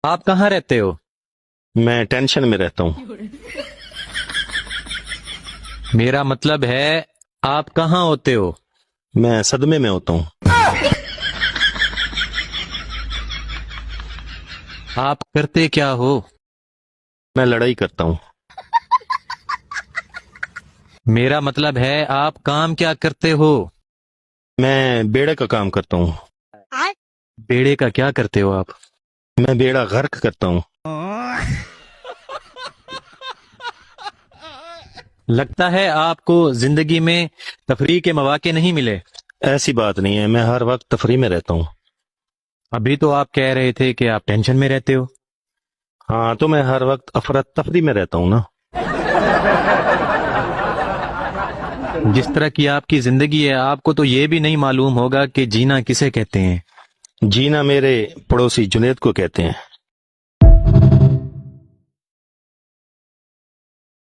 آپ کہاں رہتے ہو؟ میں ٹینشن میں رہتا ہوں. میرا مطلب ہے آپ کہاں ہوتے ہو؟ میں صدمے میں ہوتا ہوں. آپ کرتے کیا ہو؟ میں لڑائی کرتا ہوں. میرا مطلب ہے آپ کام کیا کرتے ہو؟ میں بیڑے کا کام کرتا ہوں. بیڑے کا کیا کرتے ہو آپ؟ میں بیڑا غرق کرتا ہوں. لگتا ہے آپ کو زندگی میں تفریح کے مواقع نہیں ملے. ایسی بات نہیں ہے، میں ہر وقت تفریح میں رہتا ہوں. ابھی تو آپ کہہ رہے تھے کہ آپ ٹینشن میں رہتے ہو. ہاں تو میں ہر وقت افراتفری میں رہتا ہوں نا. جس طرح کی آپ کی زندگی ہے آپ کو تو یہ بھی نہیں معلوم ہوگا کہ جینا کسے کہتے ہیں. جینا میرے پڑوسی جنید کو کہتے ہیں.